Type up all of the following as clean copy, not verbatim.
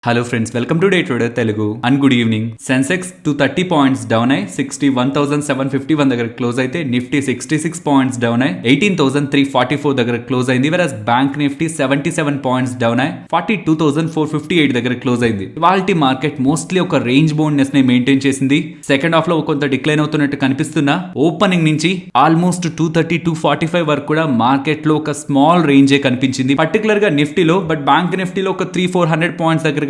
Hello friends, welcome to day trader Telugu and good evening. Sensex 230 points down అయి 61,751 దగ్గర close అయితే, Nifty 66 points down అయి 18,344 దగ్గర క్లోజ్ అయింది. వెరస్ బ్యాంక్ నిఫ్టీ 77 పాయింట్స్ డౌన్ అయి 42,458 దగ్గర క్లోజ్ అయింది. ఇవాల్టి మార్కెట్ మోస్ట్లీ ఒక రేంజ్ బౌండ్నెస్ ని మెయింటైన్ చేసింది. సెకండ్ హాఫ్ లో కొంత డిక్లైన్ అవుతున్నట్టు కనిపిస్తున్నా ఓపెనింగ్ నుంచి ఆల్మోస్ట్ 230-245 వరకు కూడా మార్కెట్ లో ఒక స్మాల్ రేంజే కనిపించింది, పర్టికులర్ గా నిఫ్టీలో. బట్ బ్యాంక్ నిఫ్టీలో ఒక 300-400 పాయింట్స్ దగ్గర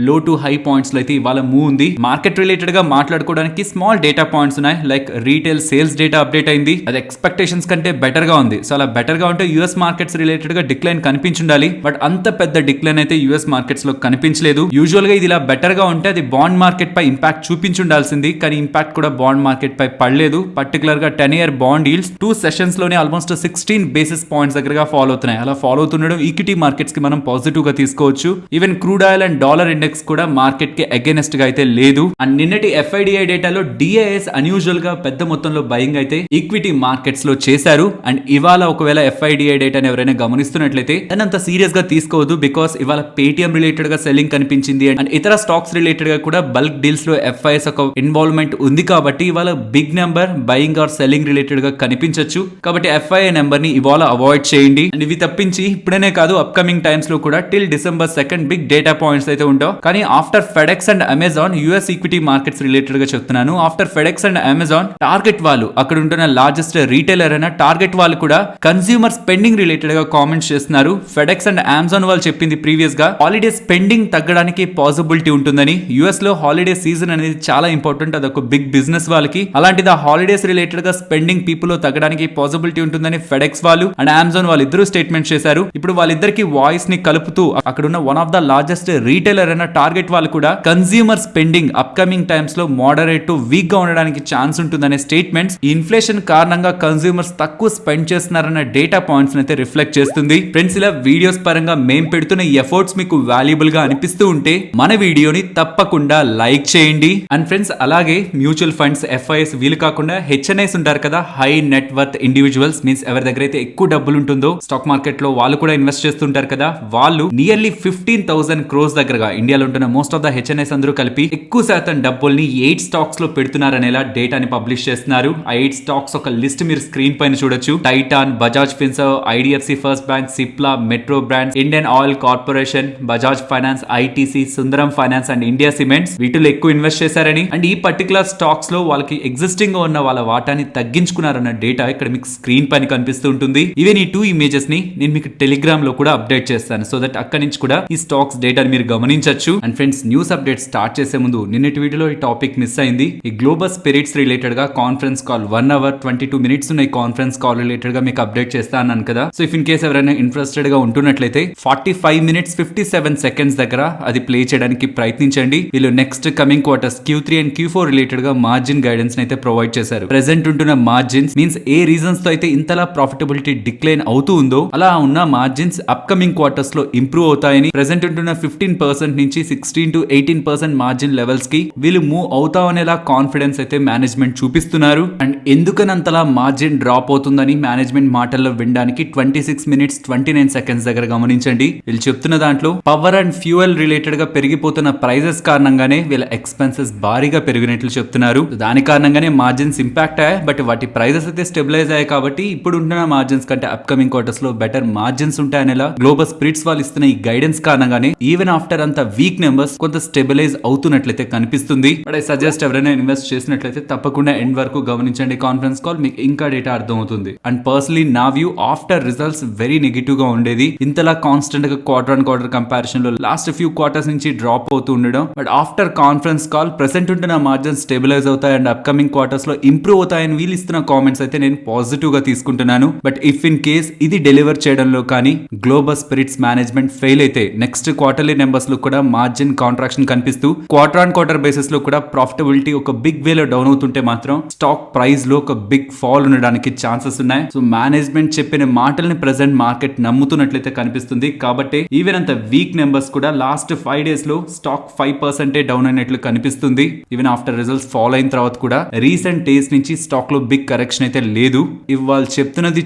లో టు హై పాయింట్స్ లో అయితే ఇవాళ మూవ్ ఉంది. మార్కెట్ రిలేటెడ్ గా మాట్లాడుకోవడానికి స్మాల్ డేటా పాయింట్స్ ఉన్నాయి. Like retail sales data update అయింది, అది ఎక్స్పెక్టేషన్స్ కంటే బెటర్ గా ఉంది. సో అలా బెటర్ గా ఉంటే యూఎస్ మార్కెట్స్ రిలేటెడ్ గా డిక్లైన్ కనిపించుండాలి. బట్ అంత పెద్ద డిక్లైన్ అయితే యూఎస్ మార్కెట్స్ లో కనిపించలేదు. యూజువల్ గా ఇది ఇలా బెటర్ గా ఉంటే అది బాండ్ మార్కెట్ పై ఇంపాక్ట్ చూపించుండాల్సింది, కానీ ఇంపాక్ట్ కూడా బాండ్ మార్కెట్ పై పడలేదు. పర్టికులర్ గా 10-year బాండ్ ఈల్డ్స్ 2 సెషన్స్ లోనే ఆల్మోస్ట్ 16 బేసిస్ పాయింట్స్ దగ్గరగా ఫాలో అవుతున్నాయి. అలా ఫాలో అవుతుండడం ఈక్విటీ మార్కెట్స్ కి మనం పాజిటివ్ గా తీసుకోవచ్చు. Even crude oil and dollar index కూడా మార్కెట్ కి అగైనెస్ట్ గా అయితే లేదు. అండ్ నిన్నటి FIDI డేటాలో డిఐఎస్ అన్యూజువల్ గా పెద్ద మొత్తంలో బయింగ్ అయితే ఈక్విటీ మార్కెట్స్ లో చేశారు. అండ్ ఇవాళ ఒకవేళ FIDI డేటాను ఎవరైనా గమనిస్తున్నట్లయితే దాన్ని అంత సీరియస్ గా తీసుకోవద్దు, బికాస్ ఇవాళ పేటిఎం రిలేటెడ్ గా సెల్లింగ్ కనిపించింది. అండ్ ఇతర స్టాక్స్ రిలేటెడ్ గా కూడా బల్క్ డీల్స్ లో FIS ఒక ఇన్వాల్వ్మెంట్ ఉంది, కాబట్టి ఇవాళ big number buying or selling related గా కనిపించవచ్చు. కాబట్టి FII నెంబర్ ని ఇవాళ అవాయిడ్ చేయండి. అండ్ ఇవి తప్పించి ఇప్పుడనే కాదు, అప్కమింగ్ టైమ్స్ లో కూడా till December 2 big data points అయితే ఉంటావు. కానీ after FedEx and Amazon, US equity markets related గా చెప్తున్నాను, after FedEx and Amazon, Target వాళ్ళు అక్కడ ఉంటున్న లార్జెస్ట్ రీటైలర్ అయిన టార్గెట్ వాళ్ళు కూడా కన్స్యూమర్ స్పెండింగ్ రిలేటెడ్ గా కామెంట్స్ చేస్తున్నారు. ఫెడెక్స్ అండ్ అమెజాన్ వాళ్ళు చెప్పింది ప్రీవియస్ గా హాలిడే స్పెండింగ్ తగ్గడానికి పాసిబిలిటీ ఉంటుందని. యూఎస్ లో హాలిడే సీజన్ అనేది చాలా ఇంపార్టెంట్, అదొక బిగ్ బిజినెస్ వాళ్ళకి. అలాంటిది ఆ హాలిడేస్ రిలేటెడ్ గా స్పెండింగ్ పీపుల్ లో తగ్గడానికి పాసిబిలిటీ ఉంటుందని ఫెడెక్స్ వాళ్ళు అండ్ అమెజాన్ వాళ్ళు ఇద్దరు స్టేట్మెంట్ చేశారు. ఇప్పుడు వాళ్ళిద్దరికి వాయిస్ ని కలుపుతూ అక్కడ ఉన్న one of the largest retailer అయిన టార్గెట్ వాళ్ళు కూడా కన్స్యూమర్ స్పెండింగ్ అప్కమింగ్ టైమ్స్ లో మోడరేట్ టు వీక్ గా ఉండడానికి ఛాన్స్ ఉంటుందనే స్టేట్మెంట్స్ ఇన్ఫ్లేషన్ కారణంగా కన్స్యూమర్స్ తక్కువ స్పెండ్ చేస్తున్నారన్న డేటా పాయింట్స్ అయితే రిఫ్లెక్ట్ చేస్తుంది. ఫ్రెండ్స్, ఇలా వీడియోస్ పరంగా మేం పెడుతున్న ఎఫర్ట్స్ మీకు వాల్యుబుల్ గా అనిపిస్తూ ఉంటే మన వీడియోని తప్పకుండా లైక్ చేయండి. అండ్ ఫ్రెండ్స్, అలాగే మ్యూచువల్ ఫండ్స్, FIS వీలు కాకుండా HNIs ఉంటారు కదా, high net worth individuals, means ఎవరి దగ్గర అయితే ఎక్కువ డబ్బులు ఉంటుందో స్టాక్ మార్కెట్ లో వాళ్ళు కూడా ఇన్వెస్ట్ చేస్తుంటారు కదా, వాళ్ళు నియర్లీ 15,000 crores దగ్గరగా ఇండియాలో ఉంటున్న మోస్ట్ ఆఫ్ ద HNIs అందరూ కలిపి ఎక్కువ శాతం డబ్బుల్ని 8 స్టాక్స్ లో పెడుతున్నారనేలా డేటాని పబ్లిష్ చేస్తున్నారు. ఆ 8 స్టాక్స్ ఒక లిస్ట్ మీరు స్క్రీన్ పైన చూడొచ్చు. Titan, Bajaj Finserv, IDFC first bank, Cipla, metro brands, Indian oil corporation, Bajaj finance, ITC, Sundaram finance and India cements వీటిలో ఎక్కువ ఇన్వెస్ట్ చేశారని, అండ్ ఈ పర్టికులర్ స్టాక్స్ లో వాళ్ళకి ఎగ్జిస్టింగ్ గా ఉన్న వాళ్ళ వాటాని తగ్గించుకున్నారన్న డేటా ఇక్కడ మీకు స్క్రీన్ పైన కనిపిస్తూ ఉంటుంది. ఈవెన్ ఈ 2 ఇమేజెస్ ని నేను మీకు టెలిగ్రామ్ లో కూడా అప్డేట్ చేస్తాను, సో దట్ అక్కడి నుంచి కూడా ఈ స్టాక్స్ డేటాని మీరు గమనించవచ్చు. And friends, news update start చేసే ముందు నిన్నటి వీడియోలో ఈ టాపిక్ మిస్ అయింది. ఈ గ్లోబల్ స్పిరిట్స్ రిలేటెడ్ గా కాన్ఫరెన్స్ కాల్ 1 hour 22 minutes ఉన్న ఈ కాన్ఫరెన్స్ కాల్ రిలేటెడ్ గా మీకు అప్డేట్ చేస్తా అన్నాను కదా. సో ఇఫ్ ఇన్ కేస్ ఎవరైనా ఇంట్రెస్టెడ్ గా ఉంటున్నట్లయితే 45 minutes 57 seconds దగ్గర అది ప్లే చేయడానికి ప్రయత్నించండి. వీళ్ళు next coming quarters Q3 and Q4 related గా మార్జిన్ గైడెన్స్ అయితే ప్రొవైడ్ చేశారు. ప్రెసెంట్ ఉంటున్న మార్జిన్స్ మీన్స్ ఏ రీజన్స్ తో అయితే ఇంతలా ప్రాఫిటబిలిటీ డిక్లైన్ అవుతూ ఉందో అలా ఉన్న మార్జిన్స్ అప్కమింగ్ క్వార్టర్స్ లో ఇంప్రూవ్ అవుతాయని, ప్రెసెంట్ ఉంటున్న 15% నుంచి 16-18% మార్జిన్ లెవెల్స్ కి వీళ్ళు మూవ్ అవుతామనేలా కాన్ఫిడెన్స్ అయితే మేనేజ్మెంట్ చూపిస్తున్నారు. అండ్ ఎందుకనంతలా మార్జిన్ డ్రాప్ అవుతుందని మేనేజ్మెంట్ మాటల్లో వినడానికి 26 minutes 29 seconds దగ్గర గమనించండి. వీళ్ళు చెప్తున్న దాంట్లో పవర్ అండ్ ఫ్యూయల్ రిలేటెడ్ గా పెరిగిపోతున్న ప్రైజెస్ కారణంగానే వీళ్ళ ఎక్స్పెన్సెస్ భారీగా పెరిగినట్లు చెప్తున్నారు. దాని కారణంగానే మార్జిన్స్ ఇంపాక్ట్ అయ్యాయి, బట్ వాటి ప్రైజెస్ అయితే స్టెబిలైజ్ అయ్యాయి. కాబట్టి ఇప్పుడు ఉంటున్న మార్జిన్స్ కంటే అప్కమింగ్ క్వార్టర్స్ లో బెటర్ మార్జిన్స్ ఉంటాయనేలా గ్లోబల్ స్పిరిట్స్ వాళ్ళు ఇస్తున్న ఈ గైడెన్స్ కారణంగానే ఈవెన్ ఆఫ్టర్ అంత వీక్ నెంబర్స్ కొంత స్టెబిలైజ్ అవుతున్నట్లయితే కనిపిస్తుంది. బట్ ఐ సజెస్ట్ ఎవరైనా ఇన్వెస్ట్ చేసినట్లయితే తప్పకుండా ఎండ్ వరకు గమనించండి కాన్ఫరెన్స్ కాల్, మీకు ఇంకా డేటా అర్థం అవుతుంది. అండ్ పర్సనలీ నా view after results very negative గా ఉండేది. ఇంతలా కాన్స్టెంట్ గా క్వార్టర్ అండ్ క్వార్టర్ కంపారిజన్ లో లాస్ట్ ఫ్యూ క్వార్టర్స్ నుంచి డ్రాప్ అవుతూ ఉండడం. But after conference call present ఉంటున్న మార్జిన్ స్టెబిలైజ్ అవుతాయి అండ్ అప్కమింగ్ క్వార్టర్స్ లో ఇంప్రూవ్ అవుతాయని వీళ్ళు ఇస్తున్న కామెంట్స్ అయితే నేను పాజిటివ్ గా తీసుకుంటున్నాను. బట్ ఇఫ్ ఇన్ కేస్ ఇది డెలివర్ చేయడంలో కానీ గ్లోబల్ స్పిరిట్స్ మేనేజ్మెంట్ ఫెయిల్ అయితే నెక్స్ట్ క్వార్టర్లీ నెంబర్స్ లో కూడా మార్జిన్ కాంట్రాక్షన్ కనిపిస్తూ క్వార్టర్ ఆన్ క్వార్టర్ బేసిస్ లో కూడా ప్రాఫిటబిలిటీ ఒక బిగ్ వేలో డౌన్ అవుతుంటే మాత్రం స్టాక్ ప్రైస్ లో ఒక బిగ్ ఫాల్ ఉండడానికి ఛాన్సెస్ ఉన్నాయి. సో మేనేజ్మెంట్ చెప్పిన మాటల్ని ప్రెసెంట్ మార్కెట్ నమ్ముతున్నట్లయితే కనిపిస్తుంది. కాబట్టి ఈవెన్ అంత వీక్ నెంబర్స్ కూడా లాస్ట్ 5 days లో స్టాక్ 5% డౌన్ అయినట్లు కనిపిస్తుంది. ఈవెన్ ఆఫ్టర్ రిజల్ట్స్ ఫాల్ అయిన తర్వాత కూడా రీసెంట్ డేస్ నుంచి స్టాక్ లో బిగ్ కరెక్షన్ అయితే లేదు. ఇవాళ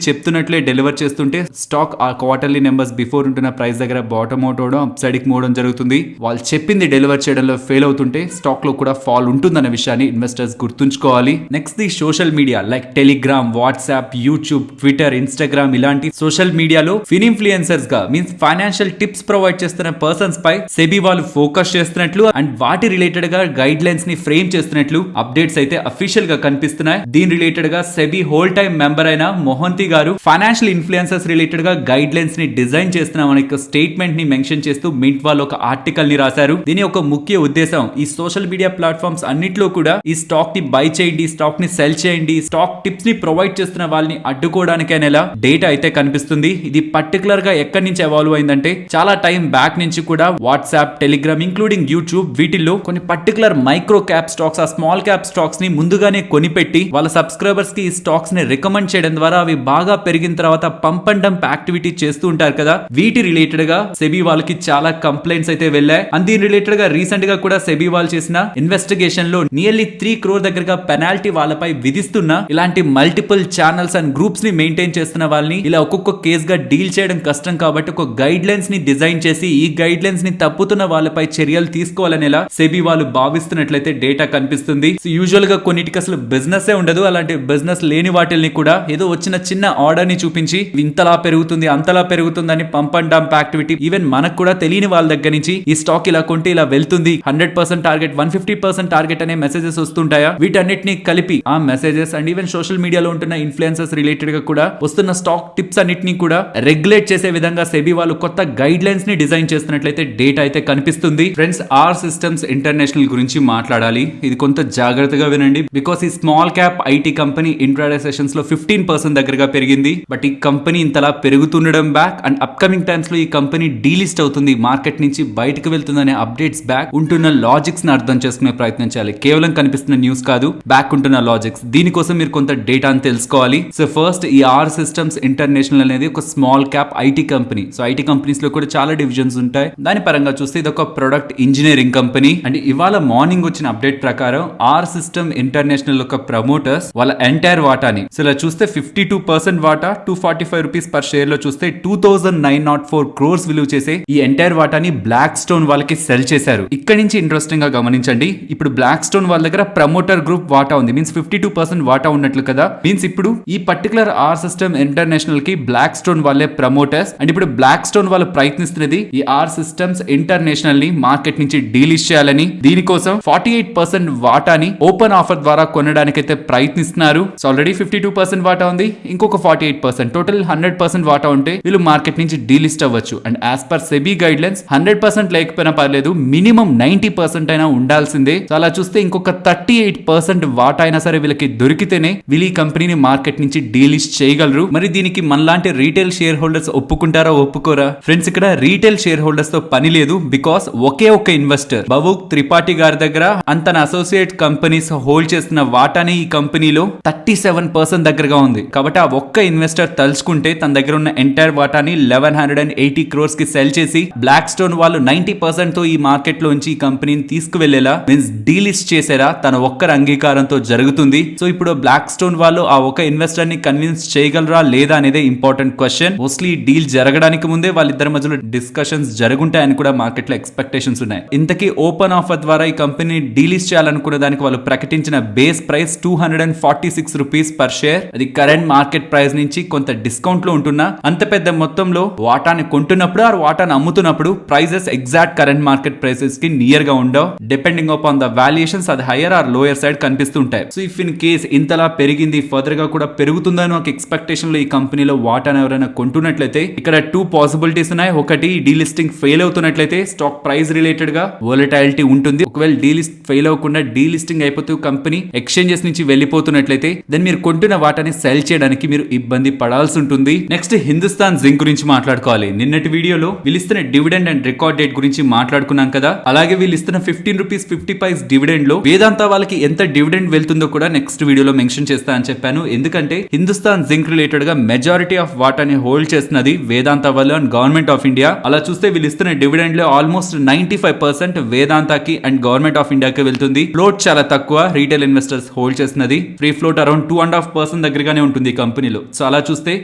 చెప్తున్నట్లే డెలివర్ చేస్తుంటే స్టాక్ ఆ క్వార్టర్లీ నెంబర్స్ బిఫోర్ ఉంటున్న ప్రైస్ దగ్గర బాటమ్ అవుట్ అవడం, అప్ సైడ్ కి మూవడం జరుగుతుంది. జరుగుతుంది. వాళ్ళు చెప్పింది డెలివర్ చేయడంలో ఫెయిల్ అవుతుంటే స్టాక్ లో కూడా ఫాల్ ఉంటుందన్న విషయాన్ని ఇన్వెస్టర్స్ గుర్తుంచుకోవాలి. Next the social media like Telegram, WhatsApp, YouTube, Twitter, Instagram ఇలాంటి సోషల్ మీడియాలో ఇన్ఫ్లుయెన్సర్స్ గా మీన్స్ ఫైనాన్షియల్ టిప్స్ ప్రొవైడ్ చేస్తున్న పర్సన్స్ పై సెబీ వాళ్ళు ఫోకస్ చేస్తున్నట్లు అండ్ వాటి రిలేటెడ్ గా గైడ్ లైన్స్ ని ఫ్రేమ్ చేస్తున్నట్లు అప్డేట్స్ అయితే అఫీషియల్ గా కనిపిస్తున్నాయి. దీని రిలేటెడ్ గా సెబీ హోల్ టైమ్ మెంబర్ అయిన మోహంతి గారు ఫైనాన్షియల్ ఇన్ఫ్లుయెన్సర్స్ రిలేటెడ్ గా గైడ్ లైన్స్ ని డిజైన్ చేస్తున్నామని ఒక స్టేట్మెంట్ ని మెన్షన్ చేస్తూ మింట్ వాళ్ళు ఒక ఆర్టికల్ ని రాశారు. దీని ఒక ముఖ్య ఉద్దేశం ఈ సోషల్ మీడియా ప్లాట్ఫామ్స్ అన్నిట్లో కూడా ఈ స్టాక్ ని బై చేయండి, స్టాక్ ని సెల్ చేయండి, స్టాక్ టిప్స్ ని ప్రొవైడ్ చేస్తున్న వాళ్ళని అడ్డుకోవడానికైనా డేటా అయితే కనిపిస్తుంది. ఇది పర్టికులర్ గా ఎక్కడి నుంచి ఎవాల్వ్ అయిందంటే చాలా టైం బ్యాక్ నుంచి కూడా వాట్సాప్, టెలిగ్రామ్ ఇంక్లూడింగ్ యూట్యూబ్ వీటిల్లో కొన్ని పర్టికులర్ మైక్రో క్యాప్ స్టాక్స్, ఆ స్మాల్ క్యాప్ స్టాక్స్ ని ముందుగానే కొనిపెట్టి వాళ్ళ సబ్స్క్రైబర్స్ కి ఈ స్టాక్స్ ని రికమెండ్ చేయడం ద్వారా అవి బాగా పెరిగిన తర్వాత పంప్ అండ్ డంప్ యాక్టివిటీ చేస్తూ ఉంటారు కదా. వీటి రిలేటెడ్ గా సెబీ వాళ్ళకి చాలా కంప్లైంట్స్ అయితే వెళ్ళాయి. అండ్ దీని రిలేటెడ్ గా రీసెంట్ గా కూడా సెబీ వాళ్ళు చేసిన ఇన్వెస్టిగేషన్ లో నియర్లీ 3 crore దగ్గరగా పెనాల్టీ వాళ్ళపై విధిస్తున్న ఇలాంటి మల్టిపుల్ ఛానల్స్ అండ్ గ్రూప్స్ ని మెయింటైన్ చేస్తున్న వాళ్ళని ఇలా ఒక్కొక్క కేస్ గా డీల్ చేయడం కష్టం కాబట్టి ఒక గైడ్ లైన్స్ ని డిజైన్ చేసి ఈ గైడ్ లైన్స్ ని తప్పుతున్న వాళ్ళపై చర్యలు తీసుకోవాలనేలా సెబీ వాళ్ళు భావిస్తున్నట్లయితే డేటా కనిపిస్తుంది. యూజువల్ గా కొన్నిటికి అసలు బిజినెస్ ఉండదు. అలాంటి బిజినెస్ లేని వాటిల్ని కూడా ఏదో వచ్చిన చిన్న ఆర్డర్ ని చూపించి ఇంతలా పెరుగుతుంది అంతలా పెరుగుతుందని pump and dump activity even మనకు కూడా తెలియని వాళ్ళ దగ్గర నుంచి ఈ స్టాక్ ఇలా కొంటే ఇలా వెళ్తుంది 100% టార్గెట్ 150% టార్గెట్ అనే మెసేజెస్ వస్తుంటాయా. వీటన్నిటిని కలిపి ఆ మెసేజెస్ అండ్ ఈవెన్ సోషల్ మీడియాలో ఉంటున్న ఇన్ఫ్లుయెన్సర్స్ రిలేటెడ్ గా కూడా వస్తున్న స్టాక్ టిప్స్ అన్నిటిని కూడా రెగ్యులేట్ చేసే విధంగా సెబీ వాళ్ళు కొత్త గైడ్ లైన్స్ ని డిజైన్ చేస్తున్నట్లయితే డేటా అయితే కనిపిస్తుంది. ఫ్రెండ్స్, ఆర్ సిస్టమ్స్ ఇంటర్నేషనల్ గురించి మాట్లాడాలి. ఇది కొంత జాగ్రత్తగా వినండి. బికాస్ ఈ small cap IT company intraday sessions లో 15% దగ్గరగా పెరిగింది. బట్ ఈ కంపెనీ ఇంతలా పెరుగుతుండడం బ్యాక్ అండ్ అప్కమింగ్ టైమ్స్ లో ఈ కంపెనీ డీలిస్ట్ అవుతుంది, మార్కెట్ నుంచి బయటకు వెళ్తుందనే అప్డేట్స్ బ్యాక్ ఉంటున్న లాజిక్స్ ని అర్థం చేసుకునే ప్రయత్నం చేయాలి. కేవలం కనిపిస్తున్న న్యూస్ కాదు, బ్యాక్ ఉంటున్న లాజిక్స్. దీనికోసం మీరు కొంత డేటాను తెలుసుకోవాలి. సో ఫస్ట్, ఈ ఆర్ సిస్టమ్స్ ఇంటర్నేషనల్ అనేది ఒక small cap IT company. So IT companies లో కూడా చాలా డివిజన్స్ ఉంటాయి. దాని పరంగా చూస్తే ఇది ఒక ప్రొడక్ట్ ఇంజనీరింగ్ కంపెనీ. అండ్ ఇవాళ మార్నింగ్ వచ్చిన అప్డేట్ ప్రకారం ఆర్ సిస్టమ్ ఇంటర్నేషనల్ ఒక ప్రమోటర్స్ వాళ్ళ ఎంటైర్ వాటాని సో ఇలా చూస్తే 52% వాటా 245 రూపీస్ పర్ షేర్ లో చూస్తే 2904 crores విలువ చేసే ఈ ఎంటైర్ వాటాని బ్లాక్ స్టోన్ వాళ్ళకి సెల్ చేశారు. ఇక్కడ నుంచి ఇంట్రెస్టింగ్ గా గమనించండి. ఇప్పుడు బ్లాక్ స్టోన్ వాళ్ళ దగ్గర ప్రమోటర్ గ్రూప్ వాటా ఉంది. మీన్స్ 52% వాటా ఉన్నట్లు కదా. మీన్స్ ఇప్పుడు ఈ పర్టికులర్ ఆర్ సిస్టమ్ ఇంటర్నేషనల్ కి బ్లాక్ స్టోన్ వాళ్ళే ప్రమోటర్స్. అండ్ ఇప్పుడు బ్లాక్ స్టోన్ వాళ్ళు ప్రయత్నిస్తున్నది ఈ ఆర్ సిస్టమ్స్ ఇంటర్నేషనల్ ని మార్కెట్ నుంచి డీలిస్ట్ చేయాలని. దీనికోసం 48% వాటాని ఓపెన్ ఆఫర్ ద్వారా కొనడానికైతే ప్రయత్నిస్తున్నారు. సో ఆల్రెడీ 52% వాటా ఉంది, ఇంకొక 48% టోటల్ 100% వాటా ఉంటే వీళ్ళు మార్కెట్ నుంచి డీలిస్ట్ అవ్వచ్చు. And as per SEBI guide lines 100% లేకపోయినా పర్లేదు, మినిమం 90% అయినా ఉండాల్సిందే. సో అలా చూస్తే ఇంకొక 38% వాటా అయినా సరే వీళ్ళకి దొరికితేనే వీళ్ళు ఈ కంపెనీని మార్కెట్ నుంచి డీలిస్ట్ చేయగలరు. మరి దీనికి మనలాంటి రీటైల్ షేర్ హోల్డర్స్ ఒప్పుకుంటారా ఒప్పుకోరా? ఫ్రెండ్స్, ఇక్కడ రీటైల్ షేర్ హోల్డర్స్ తో పని లేదు. బికాస్ ఒకే ఒక్క ఇన్వెస్టర్ బబూక్ త్రిపాఠి గారి దగ్గర అండ్ తన అసోసియేట్ కంపెనీస్ హోల్డ్ చేస్తున్న వాటాని ఈ కంపెనీలో 37% దగ్గరగా ఉంది. కాబట్టి ఆ ఒక్క ఇన్వెస్టర్ తలుచుకుంటే తన దగ్గర ఉన్న ఎంటైర్ వాటాని 1180 crores కి సెల్ చేసి బ్లాక్ స్టోన్ వాళ్ళు 90% తో ఈ మార్కెట్ లోంచి ఈ కంపెనీని తీసుకువెళ్లేలా మీన్స్ డీలిస్ట్ చేసారా తన ఒక్కరి అంగీకారంతో జరుగుతుంది. సో ఇప్పుడు బ్లాక్ స్టోన్ వాళ్ళు ఆ ఒక ఇన్వెస్టర్ ని కన్విన్స్ చేయగలరా లేదా అనేది ఇంపార్టెంట్ క్వశ్చన్. మోస్ట్లీ డీల్ జరగడానికి ముందే వాళ్ళిద్దరి మధ్యలో డిస్కషన్స్ జరుగుంటాయని కూడా మార్కెట్ లో ఎక్స్పెక్టేషన్స్ ఉన్నాయి. ఇంతకీ ఓపెన్ ఆఫర్ ద్వారా ఈ కంపెనీ డీలిస్ట్ చేయాలనుకునే దానికి వాళ్ళు ప్రకటించిన base price 246 rupees per share. అది కరెంట్ మార్కెట్ ప్రైస్ నుంచి కొంత డిస్కౌంట్ లో ఉంటున్నా అంత పెద్ద మొత్తంలో వాటాని కొంటున్నప్పుడు ఆ వాటాని అమ్ముతున్నప్పుడు prices exact current market prices కి నియర్ గా ఉండవు. డిపెండింగ్ అపాన్ ద వాల్యుయేషన్స్ అది హైయర్ ఆర్ లోయర్ సైడ్ కనిపిస్తుంటాయి. సో ఇఫ్ ఇన్ కేస్ ఇంతలా పెరిగింది ఫర్దర్ గా కూడా పెరుగుతుందని ఒక ఎక్స్పెక్టేషన్ లో ఈ కంపెనీలో వాటాని ఎవరైనా కొంటున్నట్లయితే ఇక్కడ 2 పాసిబిలిటీస్ ఉన్నాయి. ఒకటి, డీలిస్టింగ్ ఫెయిల్ అవుతున్నట్లయితే స్టాక్ ప్రైస్ రిలేటెడ్ గా వోలటాలిటీ ఉంటుంది. ఒకవేళ డీలిస్ట్ ఫెయిల్ అవ్వకుండా డీలిస్టింగ్ అయిపోతూ కంపెనీ ఎక్స్చేంజెస్ నుంచి వెళ్ళిపోతున్నట్లయితే దెన్ మీరు కొంటున్న వాటాని సెల్ చేయడానికి మీరు ఇబ్బంది పడాల్సి ఉంటుంది. నెక్స్ట్, హిందుస్థాన్ జింక్ గురించి మాట్లాడుకోవాలి. నిన్నటి వీడియోలో వీళ్ళు ఇస్తున్న డివిడెండ్ అండ్ రికార్డ్ డేట్ గురించి మాట్లాడుకున్నాం కదా. అలాగే వీళ్ళు ఇస్తున్న 15 రూపీస్ 50 పైస్ డివిడెండ్ లో వేదాంత వాళ్ళకి ఎంత డివిడెండ్ వెళ్తుందో కూడా నెక్స్ట్ వీడియోలో మెన్షన్ చేస్తా అని చెప్పాను. ఎందుకంటే హిందుస్థాన్ జింక్ రిలేటెడ్ గా మెజారిటీ ఆఫ్ వాటాని హోల్డ్ చేస్తున్నది వేదాంత వాళ్ళు అండ్ గవర్నమెంట్ ఆఫ్ ఇండియా. అలా చూస్తే వీళ్ళు ఇస్తున్న డివిడెండ్ లో ఆల్మోస్ట్ 95% వేదాంతకి అండ్ గవర్నమెంట్ ఆఫ్ ఇండియాకి వెళ్తుంది. ఫ్లోట్ చాలా తక్కువ, రీటైల్ ఇన్వెస్టర్స్ హోల్డ్ చేస్తున్నది. ఫ్రీ ఫ్లోట్ అరౌండ్ 2.5% దగ్గరగానే ఉంటుంది ఈ కంపెనీలో. సో అలా చూస్తే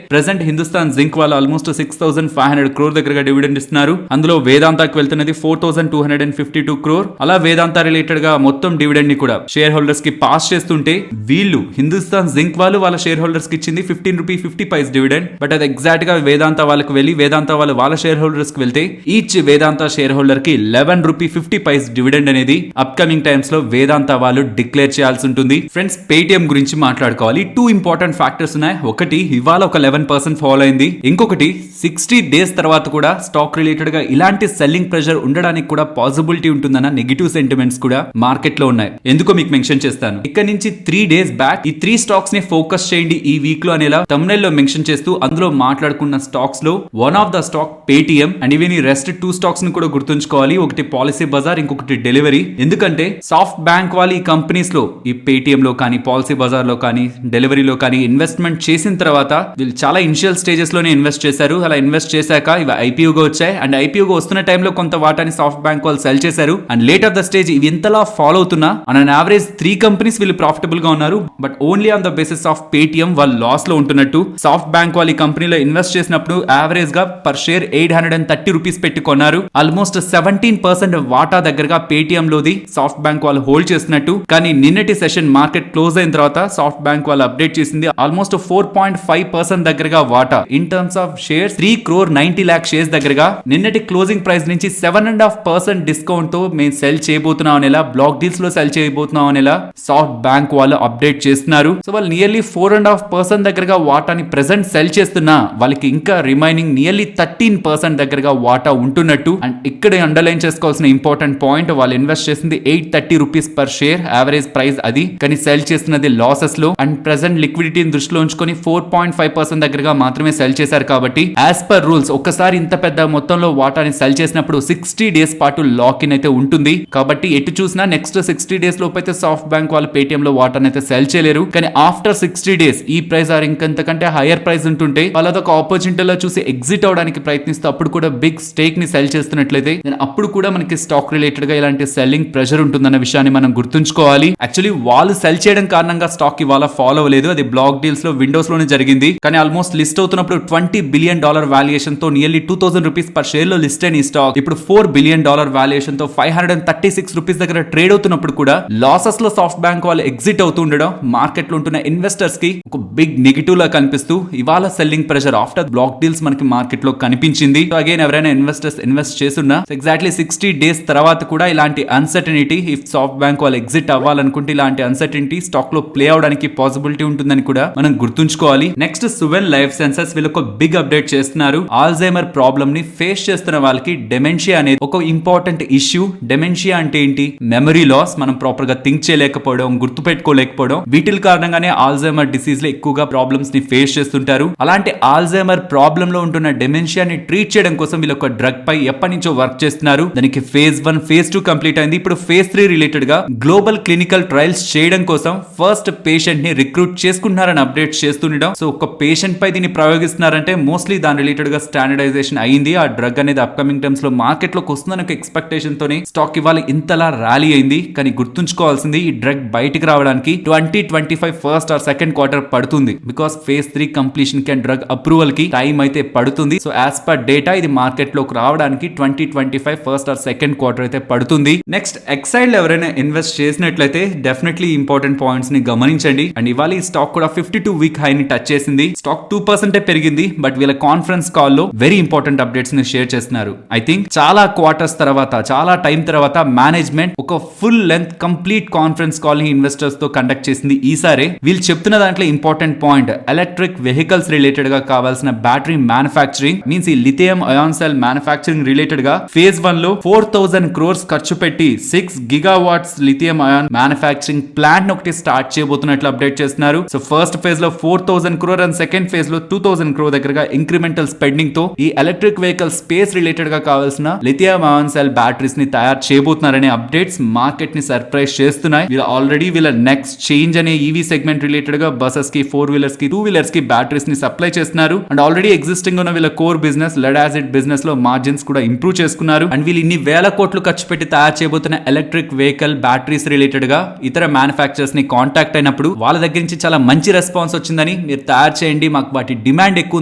ప్రెసెంట్ హిందుస్థాన్ జింక్ వాళ్ళు ఆల్మోస్ట్ 6500 crore దగ్గరగా డివిడెండ్ ఇస్తున్నారు. అందులో వేదాంత వేదాంతకి వెళ్తున్నది 4252 crore. అలా వేదాంత రిలేటెడ్ గా మొత్తం డివిడెండ్ ని కూడా షేర్ హోల్డర్స్ కి పాస్ చేస్తుంటే వీళ్ళు హిందుస్థాన్ జింక్ వాళ్ళు వాళ్ళ షేర్ హోల్డర్స్ కి ఇచ్చింది 15 రూపీ 50 పైస్ డివిడెండ్. బట్ అది ఎగ్జాక్ట్ గా వేదాంత వాళ్ళకి వెళ్ళి వేదాంత వాళ్ళు వాళ్ళ షేర్ హోల్డర్స్ కి వెళ్తే ఈచ్ వేదాంత షేర్ హోల్డర్ కి 11 రూపీ 50 పైస్ డివిడెండ్ అనేది అప్కమింగ్ టైమ్స్ లో వేదాంత వాళ్ళు డిక్లేర్ చేయాల్సి ఉంటుంది. ఫ్రెండ్స్, పేటిఎం గురించి మాట్లాడుకోవాలి. 2 ఇంపార్టెంట్ ఫ్యాక్టర్స్ ఉన్నాయి. ఒకటి, ఇవాళ ఒక 11% ఫాలో అయింది. ఇంకొకటి, 60 డేస్ తర్వాత కూడా స్టాక్ రిలేటెడ్ గా ఇలాంటి సెల్లింగ్ ప్రెషర్ ఉండడానికి కూడా పాసిబిలిటీ ఉంటుందన్న నెగిటివ్ సెంటిమెంట్స్ కూడా మార్కెట్ లో ఉన్నాయి. ఎందుకో మీకు మెన్షన్ చేస్తాను. ఇక్కడ నుంచి 3 డేస్ బ్యాక్ ఈ 3 స్టాక్స్ ని ఫోకస్ చేయండి ఈ వీక్ లో అనేలా thumbnail లో మెన్షన్ చేస్తూ అందులో మాట్లాడుకున్న స్టాక్స్ లో one of the stock Paytm and ఇవన్నీ రెస్ట్ 2 స్టాక్స్ ని కూడా గుర్తుంచుకోవాలి. ఒకటి పాలసీ బజార్, ఇంకొకటి డెలివరీ. ఎందుకంటే సాఫ్ట్ బ్యాంక్ వాళ్ళు ఈ కంపెనీస్ లో ఈ పేటిఎం లో కానీ పాలసీ బజార్ లో కానీ డెలివరీలో కానీ ఇన్వెస్ట్మెంట్ చేసిన తర్వాత వీళ్ళు చాలా ఇనిషియల్ స్టేజెస్ లోనే ఇన్వెస్ట్ చేశారు. అలా ఇన్వెస్ట్ చేశాక ఇవి ఐపీఓగా వచ్చాయి అండ్ ఐపీఓగా వస్తున్న టైంలో కొంత వాటాని సాఫ్ట్ బ్యాంక్ వాళ్ళు సెల్ చేశారు and late of the stage ఇవి ఎంతలా ఫాలో అవుతున్నా ఆన్ అన్ యావరేజ్ 3 కంపెనీస్ వీళ్ళు ప్రాఫిటబుల్ గా ఉన్నారు. But only on the basis of Paytm వాళ్ళు లాస్ లో ఉంటున్నట్టు. సాఫ్ట్ బ్యాంక్ వాళ్ళు ఈ కంపెనీలో ఇన్వెస్ట్ చేసినప్పుడు యావరేజ్ గా పర్ షేర్ 830 రూపీస్ పెట్టి కొన్నారు. ఆల్మోస్ట్ 17% వాటా దగ్గరగా పేటిఎం లోది సాఫ్ట్ బ్యాంక్ వాళ్ళు హోల్డ్ చేసినట్టు. కానీ నిన్నటి సెషన్ మార్కెట్ క్లోజ్ అయిన తర్వాత సాఫ్ట్ బ్యాంక్ వాళ్ళు అప్డేట్ చేసింది ఆల్మోస్ట్ 4.5% దగ్గరగా వాటా in terms of shares 3,90 lakh shares దగ్గరగా నిన్నటి క్లోజింగ్ ప్రైస్ నుంచి 7.5% డిస్కౌంట్ తో మేము సెల్ చేయబోతున్నాం అనేలా బ్లాక్ డీల్స్ లో సెల్ చేయబోతున్నాం అనేలా సాఫ్ట్ బ్యాంక్ వాళ్ళు అప్డేట్ చేస్తున్నారు. సో వాళ్ళు నియర్లీ 4.5% దగ్గరగా వాటాని ప్రెసెంట్ సెల్ చేస్తున్నా వాళ్ళకి ఇంకా రిమైనింగ్ నియర్లీ 13% దగ్గరగా వాటా ఉంటున్నట్టు. అండ్ ఇక్కడ అండర్లైన్ చేసుకోవాల్సిన ఇంపార్టెంట్ పాయింట్, వాళ్ళు ఇన్వెస్ట్ చేసింది 830 rupees per share average price అది, కానీ సెల్ చేస్తున్నది లాసెస్ లో అండ్ ప్రెసెంట్ లిక్విడిటీని దృష్టిలో ఉంచుకొని 4.5% దగ్గరగా మాత్రమే సెల్ చేశారు. కాబట్టి యాజ్ పర్ రూల్స్ ఒక్కసారి ఇంత పెద్ద మొత్తంలో వాటాని సెల్ చేసినప్పుడు 60 డేస్ పాటు లాక్ ఇన్ అయితే ఉంటుంది. కాబట్టి ఎటు చూసినా నెక్స్ట్ 60 డేస్ లోపు అయితే సాఫ్ట్ బ్యాంక్ వాళ్ళు పేటిఎం లో వాటాని అయితే సెల్ చేయలేరు. కానీ ఆఫ్టర్ 60 డేస్ ఈ ప్రైస్ ఆర్ ఇంకంతకంటే హైయర్ ప్రైస్ ఉంటుంటే వాళ్ళదొక ఆపర్చునిటీలో చూసి ఎగ్జిట్ అవడానికి ప్రయత్నిస్తూ అప్పుడు కూడా బిగ్ స్టేక్ ని సెల్ చేస్తున్నట్లయితే అప్పుడు కూడా మనకి స్టాక్ రిలేటెడ్ గా ఇలాంటి సెల్లింగ్ ప్రెషర్ ఉంటుందన్న విషయాన్ని మనం గుర్తుంచుకోవాలి. యాక్చువల్లీ వాళ్ళు సెల్ చేయడం కారణంగా స్టాక్ ఇవాళ ఫాలో అవ్వలేదు. అది బ్లాక్ డీల్స్ లో విండోస్ లోనే జరిగింది. కానీ ఆల్మోస్ట్ లిస్ట్ అవుతున్నప్పుడు $20 billion వాల్యుయేషన్ తో నియర్లీ 2000 రూపీస్ పర్ షేర్ లో లిస్ట్ అయిన ఈ స్టాక్ ఇప్పుడు $4 billion వాల్యుయేషన్ తో 536 రూపీస్ దగ్గర ట్రేడ్ అవుతున్నప్పుడు కూడా లాసెస్ లో సాఫ్ట్ బ్యాంక్ వాళ్ళు ఎగ్జిట్ అవుతూ ఉండడం మార్కెట్ లో ఉంటున్న ఇన్వెస్టర్స్ కి ఒక బిగ్ నెగిటివ్ లా కనిపిస్తూ ఇవాళ selling pressure after block deals మనకి మార్కెట్ లో కనిపించింది. సో అగైన్ ఎవరైనా ఇన్వెస్టర్స్ ఇన్వెస్ట్ చేస్తున్నా ఎగ్జాక్ట్లీ 60 డేస్ తర్వాత కూడా ఇలాంటి అన్సర్టనిటీ ఇఫ్ సాఫ్ట్ బ్యాంక్ వాళ్ళు ఎగ్జిట్ అవ్వాలనుకుంటే ఇలాంటి అన్సర్టనిటీ స్టాక్ లో ప్లే అవడానికి పాసిబిలిటీ ఉంటుందని కూడా మనం గుర్తుంచుకోవాలి. నెక్స్ట్ సువెన్ లైఫ్ సైన్సెస్ వీళ్ళు ఒక బిగ్ అప్డేట్ చేస్తున్నారు. ఆల్జైమర్ ప్రాబ్లమ్ ని ఫేస్ చేస్తున్న వాళ్ళకి డెమెన్షియా అనేది ఒక ఇంపార్టెంట్ ఇష్యూ. డెమెన్షియా అంటే ఏంటి? మెమరీ లాస్, మనం ప్రాపర్ గా థింక్ చేయలేకపోవడం, గుర్తు పెట్టుకోలేకపోవడం, వీటి కారణంగానే ఆల్జైమర్ డిసీజ్ లో ఎక్కువగా ప్రాబ్లమ్స్ ని ఫేస్ చేస్తుంటారు. అలాంటి ఆల్జైమర్ ప్రాబ్లమ్ లో ఉంటున్న డెమెన్షియాని ట్రీట్ చేయడం కోసం వీళ్ళు ఒక డ్రగ్ పై ఎప్పటి నుంచో వర్క్ చేస్తున్నారు. దానికి phase 1 phase 2 కంప్లీట్ అయింది. ఇప్పుడు phase 3 రిలేటెడ్ గా గ్లోబల్ క్లినికల్ ట్రయల్స్ చేయడం కోసం ఫస్ట్ పేషెంట్ ని రిక్రూట్ చేసుకుంటున్నారని అప్డేట్ చేస్తుండడం. సో ఒక పేషెంట్ పై దీన్ని ప్రయోగిస్తున్నారంటే మోస్ట్లీ దాని రిలేటెడ్ గా స్టాండర్డైజేషన్ అయింది. ఆ డ్రగ్ అనేది అప్కమింగ్ టైమ్స్ లో మార్కెట్ లోకి వస్తుందని ఒక ఎక్స్పెక్టేషన్ తోనే స్టాక్ ఇవాళ ఇంతలా ర్యాలీ అయింది. కానీ గుర్తుంచుకోవాల్సింది ఈ డ్రగ్ బయటికి రావడానికి 2025 ఫస్ట్ ఆర్ సెకండ్ క్వార్టర్ పడుతుంది. బికాస్ phase 3 కంప్లీషన్ కి అండ్ డ్రగ్ అప్రూవల్ కి టైం అయితే పడుతుంది. సో యాజ్ పర్ డేటా ఇది మార్కెట్ లోకి రావడానికి 2025 ఫస్ట్ ఆర్ సెకండ్ క్వార్టర్ అయితే పడుతుంది. నెక్స్ట్ ఎక్సైడ్ ఎవరైనా ఇన్వెస్ట్ చేసినట్లయితే డెఫినెట్లీ ఇంపార్టెంట్ పాయింట్స్ ని గమనించండి. అండ్ ఇవాళ ఈ స్టాక్ కూడా 52 వీక్ హై ని టచ్ చేసింది. స్టాక్ 2% పెరిగింది. బట్ వీళ్ళ కాన్ఫరెన్స్ కాల్ లో వెరీ ఇంపార్టెంట్ అప్డేట్స్ ని షేర్ చేస్తున్నారు. ఐ థింక్ చాలా క్వార్టర్స్ తర్వాత, చాలా టైం తర్వాత మేనేజ్మెంట్ ఒక full length complete conference call ని ఇన్వెస్టర్స్ తో కండక్ట్ చేసింది. ఈసారి వీళ్ళు చెప్తున్న దాంట్లో important point electric vehicles related గా కావాల్సిన బ్యాటరీ మ్యానుఫ్యాక్చరింగ్ మీన్స్ ఈ lithium ion cell manufacturing related గా phase 1 లో 4000 crores ఖర్చు పెట్టి 6 gigawatts lithium ion manufacturing plant ఒకటి స్టార్ట్ చేయబోతున్నట్లు అప్డేట్ చేస్తున్నారు. సో ఫస్ట్ ఫేజ్ లో 4000 crore అండ్ సెకండ్ ఫేజ్ లో 2000 crore దగ్గరగా ఇంక్రిమెంటల్ స్పెండింగ్ తో ఈ ఎలక్ట్రిక్ వెహికల్ స్పేస్ రిలేటెడ్ గా కావాల్సిన లిథియం అయాన్ సెల్ బ్యాటరీస్ ని తయారు చేయబోతున్నారనే అప్డేట్స్ మార్కెట్ ని సర్ప్రైజ్ చేస్తున్నాయి. వీళ్ళు ఆల్రెడీ వీళ్ళ నెక్స్ట్ చేంజ్ అనే ఈవీ సెగ్మెంట్ రిలేటెడ్ గా బసెస్ కి, 4 వీలర్స్ కి, 2 వీలర్స్ కి బ్యాటరీస్ ని సప్లై చేస్తున్నారు. అండ్ ఆల్రెడీ ఎగ్జిస్టింగ్ ఉన్న వీళ్ళ core business lead acid business లో మార్జిన్స్ కూడా ఇంప్రూవ్ చేసుకున్నారు. అండ్ వీళ్ళు ఇన్ని వేల కోట్లు ఖర్చు పెట్టి తయారు చేయబోతున్న ఎలక్ట్రిక్ వెహికల్ బ్యాటరీస్ రిలేటెడ్ గా ఇతర మ్యానుఫ్యాక్చరర్స్ ని కాంటాక్ట్ అయినప్పుడు వాళ్ళ దగ్గర నుంచి చాలా మంచి రెస్పాన్స్ వచ్చిందని, మీరు తయారు చేయండి మాకు వాటి డిమాండ్ ఎక్కువ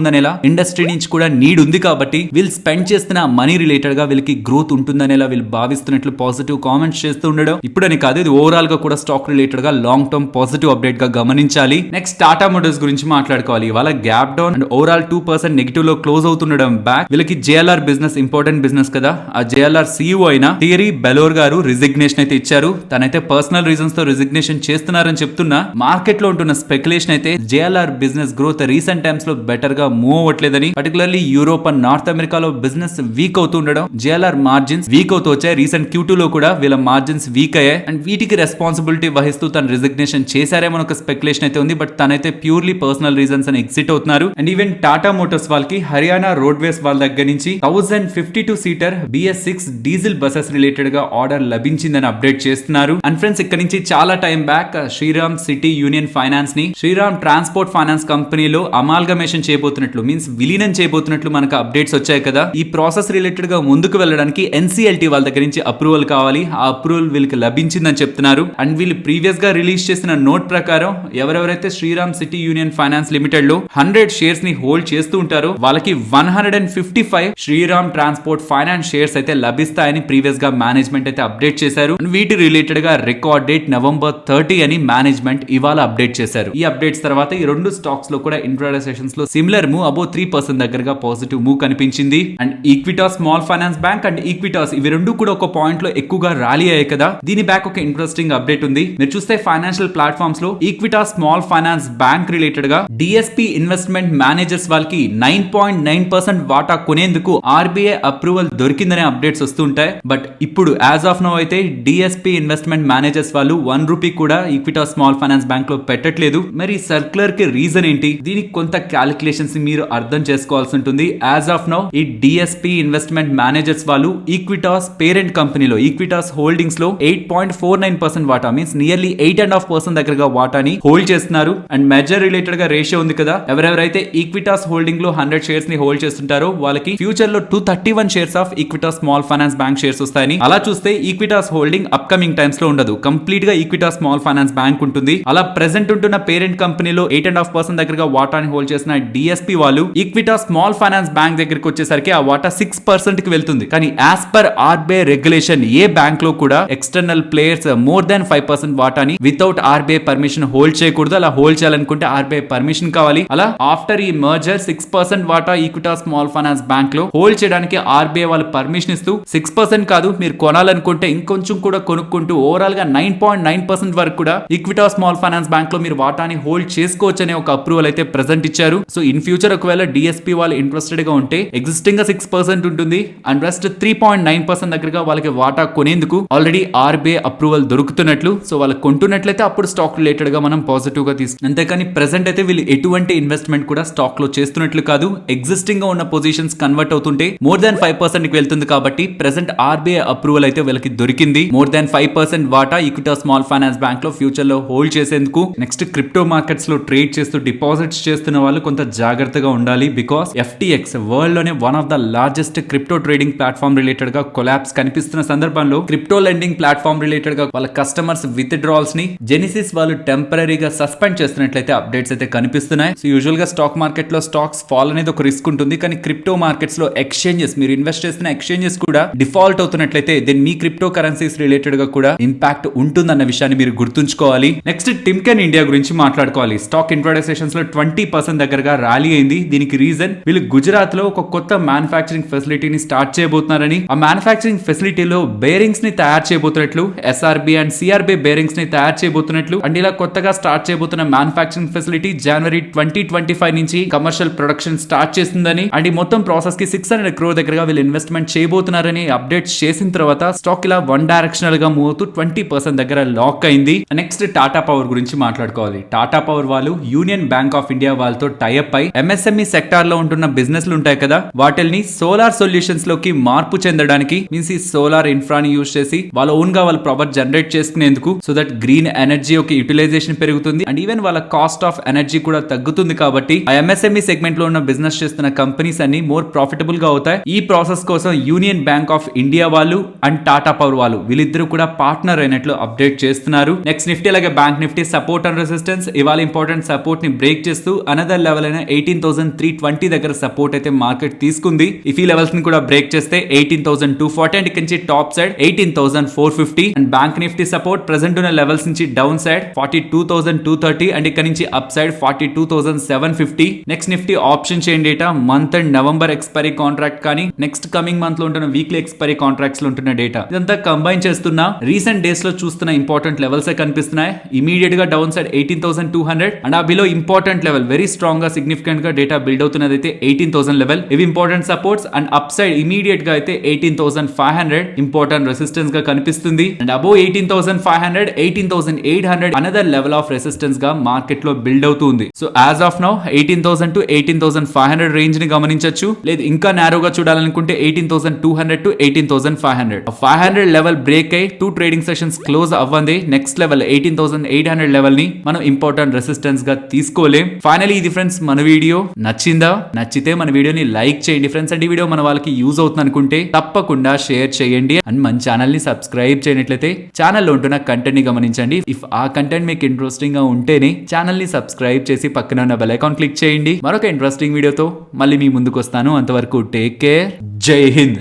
ఉందనేలా ఇండస్ట్రీ నుంచి కూడా నీడ్ ఉంది. కాబట్టి వీళ్ళు స్పెండ్ చేస్తున్న మనీ రిలేటెడ్ గా వీళ్ళకి గ్రోత్ ఉంటుందనేలా వీళ్ళు భావిస్తున్నట్లు పాజిటివ్ కామెంట్స్ చేస్తూ ఉండడం ఇప్పుడని కాదు, ఇది ఓవరాల్ గా కూడా స్టాక్ రిలేటెడ్ గా లాంగ్ టర్మ్ పాజిటివ్ అప్డేట్ గా గమనించాలి. నెక్స్ట్ టాటా మోటార్స్ గురించి మాట్లాడుకోవాలి. ఇవాళ gap down and overall 2% negative లో క్లోజ్ అవుతుండడం బ్యాక్. వీళ్ళకి జేఎల్ఆర్ బిజినెస్ ఇంపార్టెంట్ బిజినెస్ కదా. ఆ జేఎల్ఆర్ సీఈఓ అయిన థియరీ బెలోర్ గారు రిజిగ్నేషన్ అయితే ఇచ్చారు. తనైతే పర్సనల్ రీజన్స్ తో రిజిగ్నేషన్ చేస్తున్నారని చెప్తున్నా మార్కెట్ లో ఉంటున్న స్పెక్యులేషన్ అయితే JLR business growth recent times లో బెటర్ గా మూవ్ అవ్వట్లేదని, పర్టికులర్లీ యూరోప్ అండ్ నార్త్ అమెరికాలో బిజినెస్ వీక్ అవుతూ ఉండడం, జేఎల్ఆర్ మార్జిన్స్ వీక్ అవుతూ వచ్చాయి. రీసెంట్ Q2 లో కూడా వీళ్ళ మార్జిన్స్ వీక్ అయ్యాయి అండ్ వీటికి రెస్పాన్సిబిలిటీ వహిస్తూ తను రిజిగ్నేషన్ చేశారేమో ఒక స్పెక్యులేషన్ అయితే ఉంది. బట్ తనైతే ప్యూర్లీ పర్సనల్ రీజన్స్ అని ఎగ్జిట్ అవుతున్నారు. అండ్ ఈవెన్ టాటా మోటార్స్ వాళ్ళకి హర్యానా రోడ్వేస్ వాళ్ళ దగ్గర నుంచి 1052 seater BS6 diesel buses related గా ఆర్డర్ లభించిందని అప్డేట్ చేస్తున్నారు. అండ్ ఫ్రెండ్స్, ఇక్కడ నుంచి చాలా time back Shriram City Union Finance ని శ్రీరామ్ ట్రాన్స్పోర్ట్ ఫైనాన్స్ కంపెనీలో అమాల్గమేషన్ చేయబోతున్నట్లు, మీన్స్ విలీనం చేయబోతున్నట్లు మనకు అప్డేట్స్ వచ్చాయి కదా. ఈ ప్రాసెస్ రిలేటెడ్ గా ముందుకు వెళ్ళడానికి NCLT వాళ్ళ దగ్గర నుంచి అప్రూవల్ కావాలి. ఆ అప్రూవల్ వీళ్ళకి లభించిందని చెప్తున్నారు. అండ్ వీళ్ళు ప్రీవియస్ గా రిలీజ్ చేసిన నోట్ ప్రకారం ఎవరెవరైతే Shriram City Union Finance Limited లో 100 షేర్స్ ని హోల్డ్ చేస్తూ ఉంటారో వాళ్ళకి 155 శ్రీరామ్ ట్రాన్స్పోర్ట్ ఫైనాన్స్ షేర్స్ అయితే లభిస్తాయని ప్రీవియస్ గా మేనేజ్మెంట్ అయితే అప్డేట్ చేశారు. వీటి రిలేటెడ్ గా రికార్డ్ డేట్ November 30 అని మేనేజ్మెంట్ ఇవాళ అప్డేట్ చేశారు. ఈ అప్డేట్స్ తర్వాత ఈ రెండు స్టాక్స్ లో కూడా ఇంట్రాడే సెషన్స్ లో సిమిలర్ మూవ్ అబౌవ్ 3% దగ్గరగా పాజిటివ్ మూవ్ కనిపించింది. And Equitas small finance bank and Equitas ఇవి రెండు కూడా ఒక పాయింట్ లో ఎక్కువగా ర్యాలీ అయ్యాయి కదా. దీని బ్యాక్ ఒక ఇంట్రెస్టింగ్ అప్డేట్ ఉంది. మీరు చూస్తే ఫైనాన్షియల్ ప్లాట్ఫామ్స్ లో Equitas small finance bank related గా DSP ఇన్వెస్ట్మెంట్ మేనేజర్స్ వాళ్ళకి 9.9% వాటా కొనేందుకు RBI అప్రూవల్ దొరికిందనే అప్డేట్స్ వస్తుంటాయి. బట్ ఇప్పుడు యాజ్ ఆఫ్ నౌ అయితే DSP ఇన్వెస్ట్మెంట్ మేనేజర్స్ వాళ్ళు 1 రూపీ కూడా ఈక్విటాస్ స్మాల్ ఫైనాన్స్ బ్యాంక్ లో పెట్టట్లేదు. మరి సర్క్యులర్ కి రీజన్ ఏంటి? దీనికి కొంత క్యాలిక్యులేషన్స్ మీరు అర్థం చేసుకోవాల్సి ఉంటుంది. యాజ్ ఆఫ్ నౌ ఈ DSP ఇన్వెస్ట్మెంట్ మేనేజర్స్ వాళ్ళు ఈక్విటాస్ పేరెంట్ కంపెనీలో ఈక్విటాస్ హోల్డింగ్స్ లో 8.49% వాటా, మీన్స్ నియర్లీ 8.5% దగ్గరగా వాటాని హోల్డ్ చేస్తున్నారు. అండ్ మెజర్ రిలేటెడ్ గా రేషియో ఉంది కదా. ఎవరెవరైతే ఈక్విటాస్ హోల్డింగ్ లో 100 షేర్స్ ని హోల్డ్ చేస్తుంటారో వాళ్ళకి ఫ్యూచర్ లో 231 shares of Equitas small finance bank shares వస్తాయని. అలా చూస్తే Equitas holding up coming times లో ఉండదు, కంప్లీట్ గా ఈక్విటాస్ స్మాల్ ఫైనాన్స్ బ్యాంక్ ఉంటుంది. అలా ప్రెసెంట్ ఉంటున్న పేరెంట్ కంపెనీలో 8.5% దగ్గరగా వాటాని హోల్డ్ చేసిన DSP వాళ్ళు ఈక్విటాస్ స్మాల్ ఫైనాన్స్ బ్యాంక్ దగ్గరికి వచ్చేసరికి ఆ వాటా 6% కి వెళ్తుంది. కానీ యాజ్ పర్ RBI రెగ్యులేషన్ ఏ బ్యాంక్ లో కూడా ఎక్స్టర్నల్ ప్లేయర్స్ మోర్ దాన్ 5% వాటాని వితౌట్ RBI పర్మిషన్ హోల్డ్ చేయకూడదు. అలా హోల్డ్ చేయాలనుకుంటే RBI పర్మిషన్ కావాలి. అలా ఆఫ్టర్ ఈ మర్జర్ 6% వాటా ఈక్విటాస్ స్మాల్ ఫైనాన్స్ బ్యాంక్ లో హోల్డ్ చేయడానికి RBI వాళ్ళు పర్మిషన్ ఇస్తూ 6% కాదు, మీరు కొనాలనుకుంటే ఇంకొంచెం కూడా కొనుక్కుంటూ ఓవరాల్ గా 9.9% వరకు కూడా ఈక్విటాస్ స్మాల్ ఫైనాన్స్ బ్యాంక్ లో మీరు వాటాని హోల్డ్ చేసుకోవచ్చు అనే ఒక అప్రూవల్ అయితే ప్రెజెంట్ ఇచ్చారు. సో ఇన్ ఫ్యూచర్ ఒకవేళ DSP వాళ్ళు ఇంట్రెస్టెడ్ గా ఉంటే ఎగ్జిస్టింగ్ గా 6% ఉంటుంది అండ్ రెస్ట్ 3.9% దగ్గరగా వాళ్ళకి వాటా కొనేందుకు ఆల్రెడీ RBI అప్రూవల్ దొరుకుతున్నట్లు. సో వాళ్ళు కొంటున్నట్లయితే అప్పుడు స్టాక్ రిలేటెడ్ గా మనం పాజిటివ్ గా తీసుకుంటాం. అంతేకాని ప్రెసెంట్ అయితే వీళ్ళు ఎటువంటి ఇన్వెస్ట్మెంట్ కూడా స్టాక్ లో చేస్తున్నట్లు కాదు. ఎగ్జిస్టింగ్ గా ఉన్న పొజిషన్స్ కన్వర్ట్ అవుతుంటే మోర్ దాన్ 5% కి వెళ్తుంది కాబట్టి ప్రెసెంట్ RBI అప్రూవల్ అయితే వీళ్ళకి దొరికింది. మోర్ దాన్ 5% వాటా ఈక్విటాస్ స్మాల్ ఫైనాన్స్ బ్యాంక్ లో ఫ్యూచర్ లో హోల్డ్ చేసేందుకు. నెక్స్ట్ క్రిప్టో మార్కెట్స్ లో ట్రేడ్ చేస్తూ డిపాజిట్స్ చేస్తున్న వాళ్ళు కొంత జాగ్రత్తగా ఉండాలి. బికాస్ FTX వరల్డ్ లోనే one of the largest crypto trading platform related గా కొలాప్స్ కనిపిస్తున్న సందర్భంలో క్రిప్టో లెండింగ్ ప్లాట్ఫామ్ రిలేటెడ్ గా వాళ్ళ కస్టమర్స్ విత్ డ్రాల్స్ ని జెనిసిస్ వాళ్ళు టెంపరీగా సస్పెండ్ చేస్తున్నట్లయితే అప్డేట్స్ అయితే కనిపిస్తున్నాయి. సో యూజువల్ గా స్టాక్ మార్కెట్ లో స్టాక్స్ ఫాల్ అనేది ఒక రిస్క్ ఉంటుంది. కానీ క్రిప్టో మార్కెట్స్ లో ఎక్స్చేంజెస్, మీరు ఇన్వెస్ట్ చేస్తున్న ఎక్స్చేంజెస్ కూడా డిఫాల్ట్ అవుతున్నట్లయితే దెన్ మీ క్రిప్టో కరెన్సీస్ రిలేటెడ్ గా కూడా ఇంపాక్ట్ ఉంటుందన్న విషయాన్ని మీరు గుర్తుంచుకోవాలి. నెక్స్ట్ టిమ్కెన్ ఇండియా గురించి మాట్లాడుకోవాలి. స్టాక్ ఇంట్రాడే సెషన్స్ లో 20% దగ్గరగా ర్యాలీ అయింది. దీనికి రీజన్ వీళ్ళు గుజరాత్ లో ఒక కొత్త మ్యానుఫాక్చరింగ్ ఫెసిలిటీని స్టార్ట్ చేయబోతున్నారని, ఆ మ్యానుఫాక్చరింగ్ ఫెసిలిటీలో బేరింగ్స్ ని తయారు చేయబోతున్నట్లు, SRB అండ్ CRB బేరింగ్స్ ని తయారు చేయబోతున్నట్లు. అండ్ ఇలా కొత్తగా స్టార్ట్ చేయబోతున్న మ్యానుఫాక్చరింగ్ ఫెసిలిటీ జనవరి 2025 నుంచి కమర్షియల్ ప్రొడక్షన్ స్టార్ట్ చేస్తుందని అండ్ ఈ మొత్తం ప్రాసెస్ కి 600 crore దగ్గరగా వీళ్ళు ఇన్వెస్ట్మెంట్ చేయబోతున్నారని అప్డేట్స్ చేసిన తర్వాత స్టాక్ ఇలా వన్ డైరెక్షనల్ గా మూవ్ అవుతూ 20% దగ్గర లాక్ అయింది. నెక్స్ట్ టాటా పవర్ గురించి మాట్లాడుకోవాలి. టాటా పవర్ వాళ్ళు యూనియన్ బ్యాంక్ ఆఫ్ ఇండియా వాళ్ళతో టైఅప్ అయి MSME సెక్టార్ లో ఉంటున్న బిజినెస్లు ఉంటాయి కదా, వాటిని సోలార్ సొల్యూషన్స్ లోకి మార్పు చెందడానికి, మీన్స్ ఈ సోలార్ ఇన్ఫ్రాని యూజ్ చేసి వాళ్ళ ఓన్ గా వాళ్ళ పవర్ జనరేట్ చేసుకునేందుకు, సో దట్ గ్రీన్ ఎనర్జీ యొక్క యూటిలైజేషన్ పెరుగుతుంది అండ్ ఈవెన్ వాళ్ళ కాస్ట్ ఆఫ్ ఎనర్జీ కూడా తగ్గుతుంది. కాబట్టి ఆ MSME సెగ్మెంట్ లో ఉన్న బిజినెస్ చేస్తున్న కంపెనీస్ అన్ని మోర్ ప్రాఫిటబుల్ గా అవుతాయి. ఈ ప్రాసెస్ కోసం యూనియన్ బ్యాంక్ ఆఫ్ ఇండియా వాళ్ళు అండ్ టాటా పవర్ వాళ్ళు వీళ్ళిద్దరూ కూడా పార్ట్నర్ అయినట్లు అప్డేట్ చేస్తున్నారు. నెక్స్ట్ నిఫ్టీ అలాగే bank Nifty support and resistance ఇవాళ ఇంపార్టెంట్ సపోర్ట్ ని బ్రేక్ చేస్తూ అనదర్ లెవెల్ అయిన 18,320 దగ్గర సపోర్ట్ అయితే మార్కెట్ తీసుకుంది. ఈ లెవెల్స్ ని కూడా బ్రేక్ చేస్తే 18,240 అండ్ ఇక్కడ నుంచి top side 18,450 and bank Nifty support present ఉన్న లెవెల్స్ నుంచి డౌన్ సైడ్ 42,230 అండ్ ఇక్కడ నుంచి up side 42,750. Next Nifty option chain data month and November expiry contract కానీ నెక్స్ట్ కమింగ్ మంత్ లో ఉంటున్న వీక్లీ ఎక్స్పైరీ కాంట్రాక్ట్స్ లో ఉంటున్న డేటా ఇదంతా కంబైన్ చేస్తున్నా రీసెంట్ డేస్ లో చూస్తున్న ఇంపార్టెంట్ లెవెల్స్ కనిపిస్తున్నాయి. ఇమీడియట్ గా డౌన్ సైడ్ 18,200 అండ్ ఆ below important level very strong గా సిగ్నిఫికెంట్ గా డేటా బిల్డ్ అవుతున్నది అయితే 18,000 లెవెల్. ఇవి important supports and up side immediate గా అయితే 18,500 ఇంపార్టెంట్ రెసిస్టెన్స్ గా కనిపిస్తుంది and above 18,500 18,800 another level of resistance గా మార్కెట్ లో బిల్డ్ అవుతుంది. So as of now 18,000 to 18,500 range ని గమనించొచ్చు. లేదు ఇంకా నారోగా చూడాలనుకుంటే 18,200 to 18,500 500 లెవెల్ బ్రేక్ అయ్యి 2 ట్రేడింగ్ సెషన్స్ క్లోజ్ అవ్వండి. నెక్స్ట్ లెవెల్ 18,800 లెవెల్ ని మనం ఇంపార్టెంట్ రెసిస్టెన్స్ గా తీసుకోలేం. ఫైనలీ ఇది ఫ్రెండ్స్ మన వీడియో నచ్చిందా? నచ్చితే మన వీడియోని లైక్ చేయండి ఫ్రెండ్స్ అండ్ ఈ వీడియో మన వాళ్ళకి యూజ్ అవుతుంది అనుకుంటే తప్పకుండా షేర్ చేయండి అండ్ మన ఛానల్ ని సబ్స్క్రైబ్ చేయనట్లయితే ఛానల్లో ఉంటున్న కంటెంట్ ని గమనించండి. ఇఫ్ ఆ కంటెంట్ మీకు ఇంట్రెస్టింగ్ గా ఉంటేనే ఛానల్ ని సబ్స్క్రైబ్ చేసి పక్కన ఉన్న బెల్ ఐకాన్ క్లిక్ చేయండి. మరొక ఇంట్రెస్టింగ్ వీడియోతో మళ్ళీ మీ ముందుకు వస్తాను. అంతవరకు టేక్ కేర్. జై హింద్.